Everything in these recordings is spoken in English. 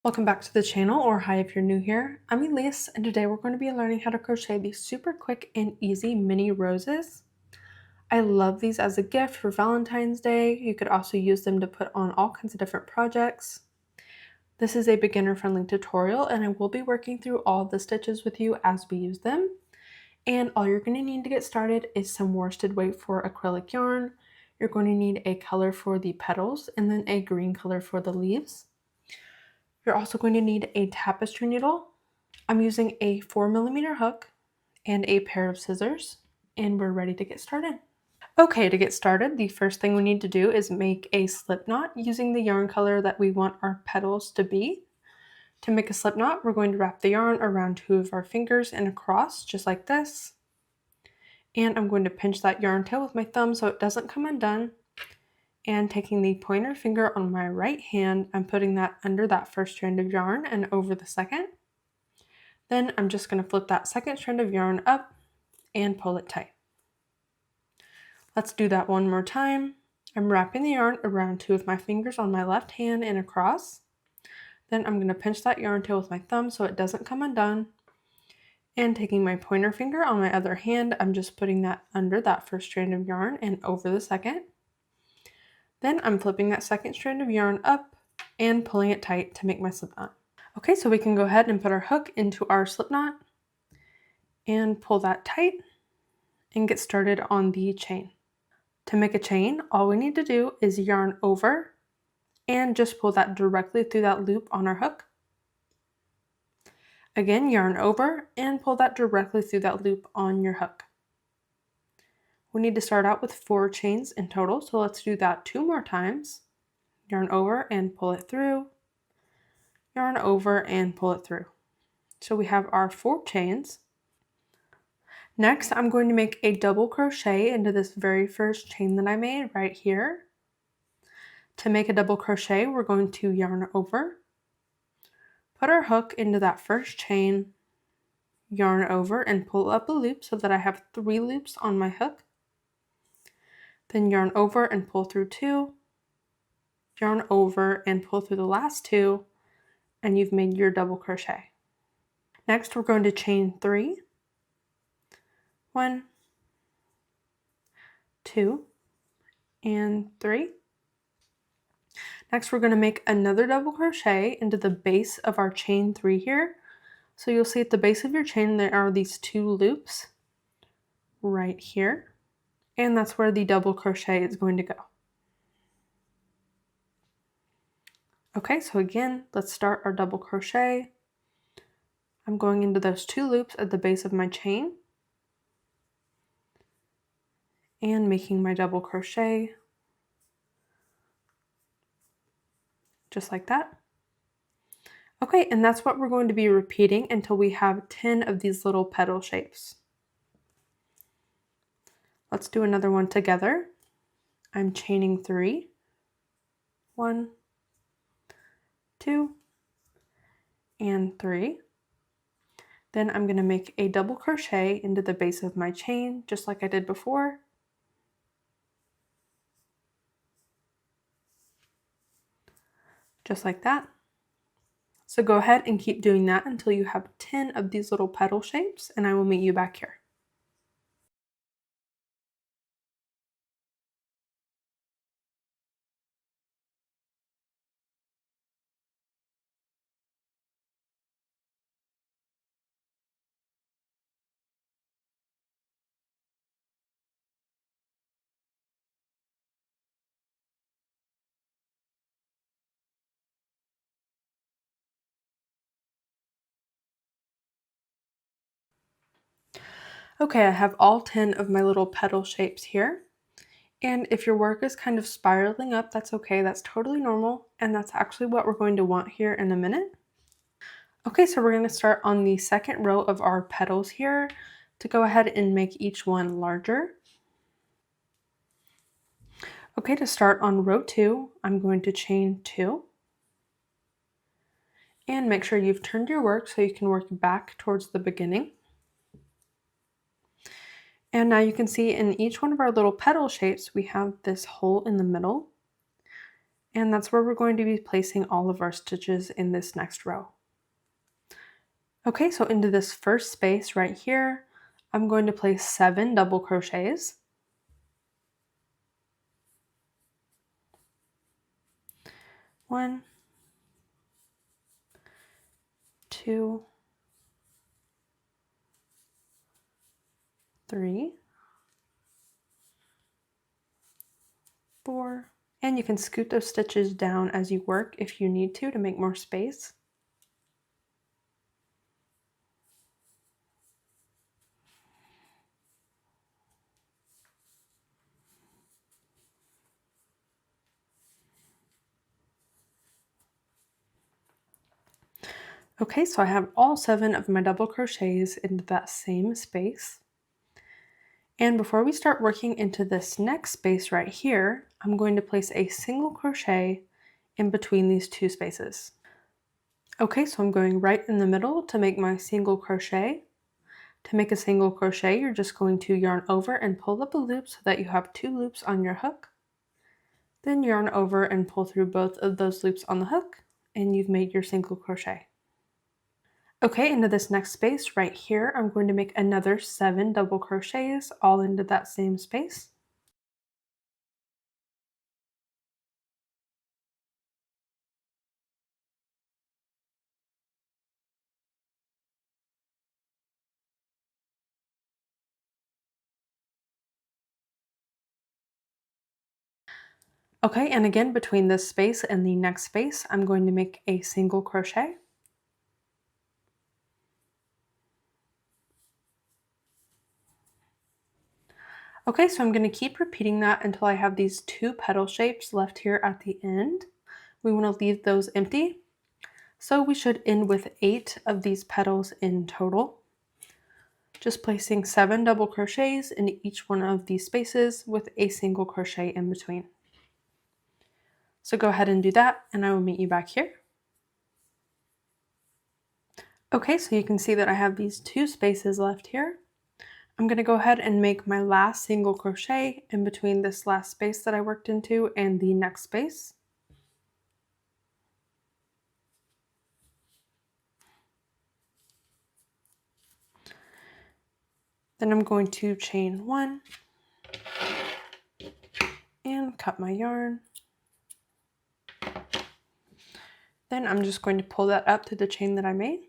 Welcome back to the channel, or hi if you're new here. I'm Elise, and today we're going to be learning how to crochet these super quick and easy mini roses. I love these as a gift for Valentine's Day. You could also use them to put on all kinds of different projects. This is a beginner-friendly tutorial, and I will be working through all the stitches with you as we use them. And all you're going to need to get started is some worsted weight for acrylic yarn. You're going to need a color for the petals and then a green color for the leaves. You're also going to need a tapestry needle. I'm using a 4mm hook and a pair of scissors, and we're ready to get started. Okay, to get started, the first thing we need to do is make a slip knot using the yarn color that we want our petals to be. To make a slip knot, we're going to wrap the yarn around two of our fingers and across, just like this. And I'm going to pinch that yarn tail with my thumb so it doesn't come undone. And taking the pointer finger on my right hand, I'm putting that under that first strand of yarn and over the second. Then I'm just going to flip that second strand of yarn up and pull it tight. Let's do that one more time. I'm wrapping the yarn around two of my fingers on my left hand and across. Then I'm going to pinch that yarn tail with my thumb so it doesn't come undone. And taking my pointer finger on my other hand, I'm just putting that under that first strand of yarn and over the second. Then I'm flipping that second strand of yarn up and pulling it tight to make my slip knot. Okay, so we can go ahead and put our hook into our slip knot and pull that tight and get started on the chain. To make a chain, all we need to do is yarn over and just pull that directly through that loop on our hook. Again, yarn over and pull that directly through that loop on your hook. We need to start out with 4 chains in total, so let's do that 2 more times. Yarn over and pull it through. Yarn over and pull it through. So we have our 4 chains. Next, I'm going to make a double crochet into this very first chain that I made right here. To make a double crochet, we're going to yarn over, put our hook into that first chain, yarn over and pull up a loop so that I have 3 loops on my hook. Then yarn over and pull through 2, yarn over and pull through the last 2, and you've made your double crochet. Next, we're going to chain 3, 1, 2, and 3. Next, we're going to make another double crochet into the base of our chain 3 here. So you'll see at the base of your chain there are these 2 loops right here, and that's where the double crochet is going to go. Okay, so again, let's start our double crochet. I'm going into those 2 loops at the base of my chain and making my double crochet just like that. Okay, and that's what we're going to be repeating until we have 10 of these little petal shapes. Let's do another one together. I'm chaining 3, 1, 2, and 3. Then I'm going to make a double crochet into the base of my chain, just like I did before. Just like that. So go ahead and keep doing that until you have 10 of these little petal shapes, and I will meet you back here. Okay, I have all 10 of my little petal shapes here. And if your work is kind of spiraling up, that's okay. That's totally normal. And that's actually what we're going to want here in a minute. Okay, so we're going to start on the second row of our petals here to go ahead and make each one larger. Okay, to start on row 2, I'm going to chain 2. And make sure you've turned your work so you can work back towards the beginning. And now you can see in each one of our little petal shapes, we have this hole in the middle. And that's where we're going to be placing all of our stitches in this next row. Okay, so into this first space right here, I'm going to place 7 double crochets. 1, 2, 3, 4, and you can scoot those stitches down as you work if you need to make more space. Okay, so I have all 7 of my double crochets into that same space. And before we start working into this next space right here, I'm going to place a single crochet in between these 2 spaces. Okay, so I'm going right in the middle to make my single crochet. To make a single crochet, you're just going to yarn over and pull up a loop so that you have 2 loops on your hook. Then yarn over and pull through both of those loops on the hook, and you've made your single crochet. Okay, into this next space right here, I'm going to make another 7 double crochets all into that same space. Okay, and again between this space and the next space, I'm going to make a single crochet. Okay, so I'm going to keep repeating that until I have these 2 petal shapes left here at the end. We want to leave those empty. So we should end with 8 of these petals in total. Just placing 7 double crochets in each one of these spaces with a single crochet in between. So go ahead and do that, and I will meet you back here. Okay, so you can see that I have these 2 spaces left here. I'm going to go ahead and make my last single crochet in between this last space that I worked into and the next space. Then I'm going to chain 1 and cut my yarn. Then I'm just going to pull that up to the chain that I made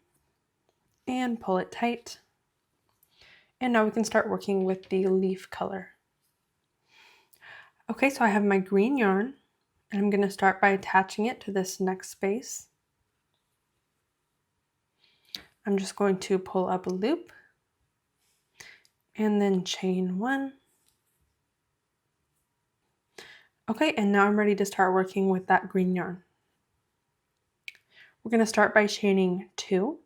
and pull it tight. And now we can start working with the leaf color. Okay, so I have my green yarn, and I'm going to start by attaching it to this next space. I'm just going to pull up a loop and then chain 1. Okay, and now I'm ready to start working with that green yarn. We're going to start by chaining 2.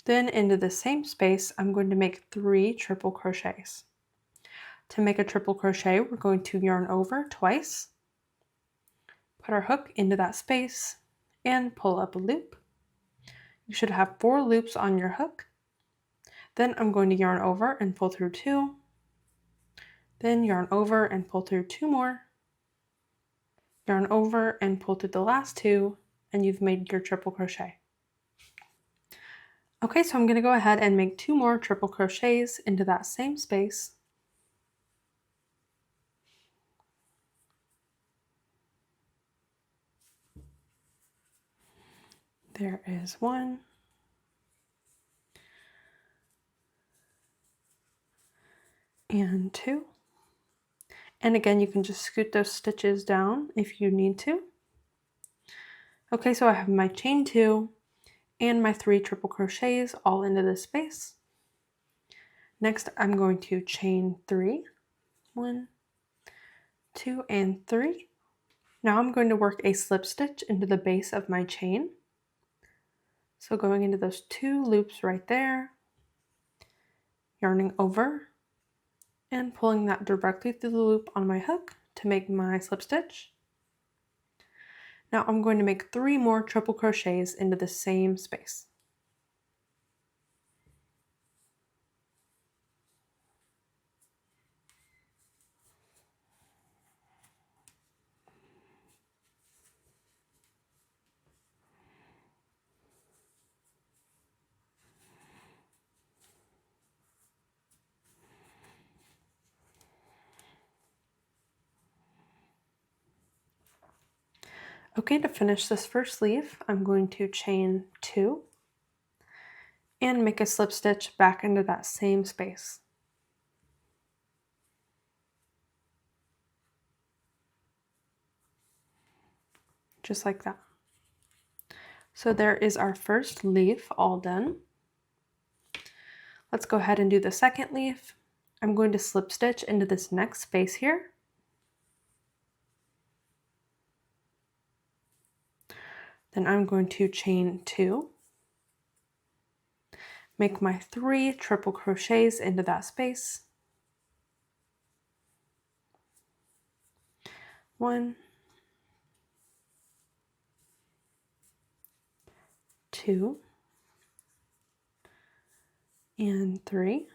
Then into the same space, I'm going to make 3 triple crochets. To make a triple crochet, we're going to yarn over twice, put our hook into that space, and pull up a loop. You should have 4 loops on your hook. Then I'm going to yarn over and pull through 2, then yarn over and pull through 2 more, yarn over and pull through the last 2, and you've made your triple crochet. Okay, so I'm going to go ahead and make 2 more triple crochets into that same space. There is 1. And 2. And again, you can just scoot those stitches down if you need to. Okay, so I have my chain 2 and my 3 triple crochets all into this space. Next, I'm going to chain 3. 1, 2, and 3. Now I'm going to work a slip stitch into the base of my chain. So going into those 2 loops right there, yarning over, and pulling that directly through the loop on my hook to make my slip stitch. Now I'm going to make 3 more triple crochets into the same space. Okay, to finish this first leaf, I'm going to chain 2 and make a slip stitch back into that same space. Just like that. So there is our first leaf all done. Let's go ahead and do the second leaf. I'm going to slip stitch into this next space here. Then I'm going to chain 2, make my 3 triple crochets into that space. 1, 2, and 3.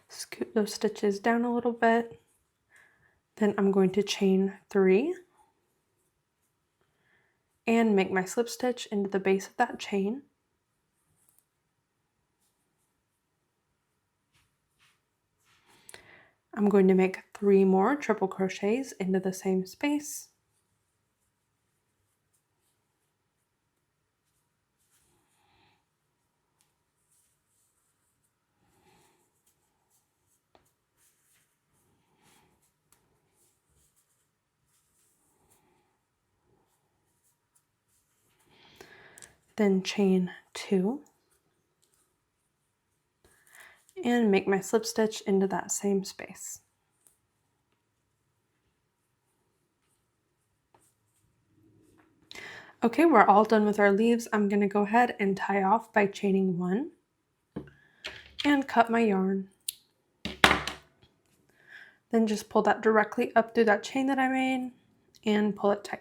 Scoot those stitches down a little bit. Then I'm going to chain 3 and make my slip stitch into the base of that chain. I'm going to make 3 more triple crochets into the same space. Then chain 2 and make my slip stitch into that same space. Okay, we're all done with our leaves. I'm going to go ahead and tie off by chaining 1 and cut my yarn. Then just pull that directly up through that chain that I made and pull it tight.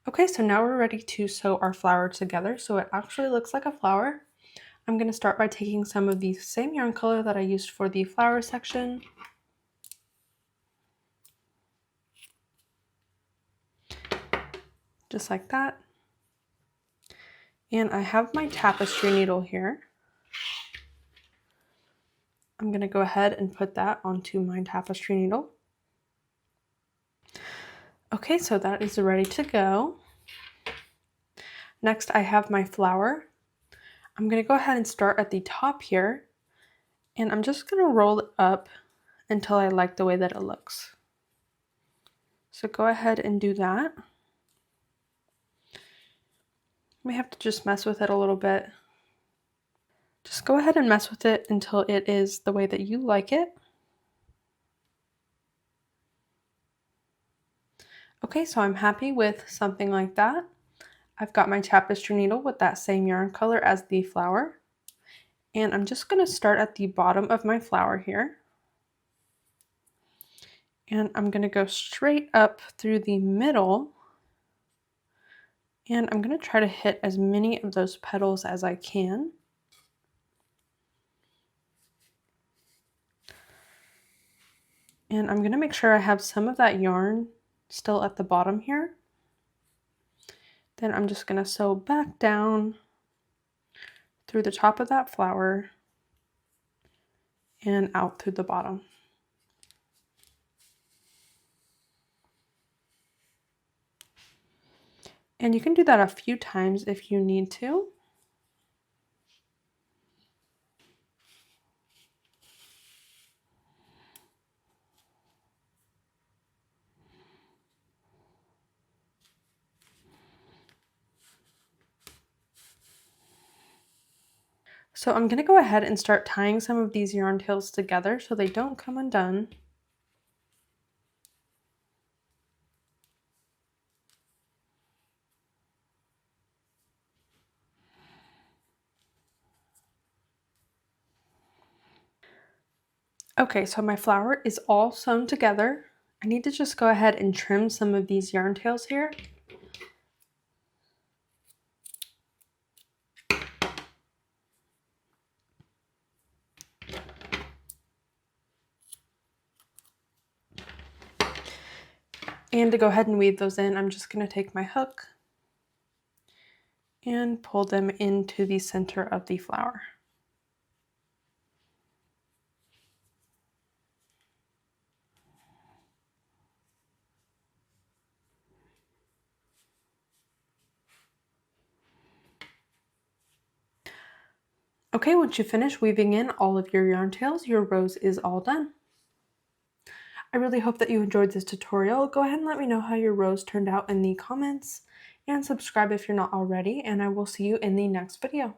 Okay, so now we're ready to sew our flower together so it actually looks like a flower. I'm going to start by taking some of the same yarn color that I used for the flower section. Just like that. And I have my tapestry needle here. I'm going to go ahead and put that onto my tapestry needle. Okay, so that is ready to go. Next, I have my flower. I'm going to go ahead and start at the top here, and I'm just going to roll it up until I like the way that it looks. So go ahead and do that. You may have to just mess with it a little bit. Just go ahead and mess with it until it is the way that you like it. Okay, so I'm happy with something like that. I've got my tapestry needle with that same yarn color as the flower. And I'm just going to start at the bottom of my flower here. And I'm going to go straight up through the middle. And I'm going to try to hit as many of those petals as I can. And I'm going to make sure I have some of that yarn still at the bottom here. Then I'm just going to sew back down through the top of that flower and out through the bottom. And you can do that a few times if you need to. So I'm going to go ahead and start tying some of these yarn tails together so they don't come undone. Okay, so my flower is all sewn together. I need to just go ahead and trim some of these yarn tails here. And to go ahead and weave those in, I'm just going to take my hook and pull them into the center of the flower. Okay, once you finish weaving in all of your yarn tails, your rose is all done. I really hope that you enjoyed this tutorial. Go ahead and let me know how your rose turned out in the comments, and subscribe if you're not already, and I will see you in the next video.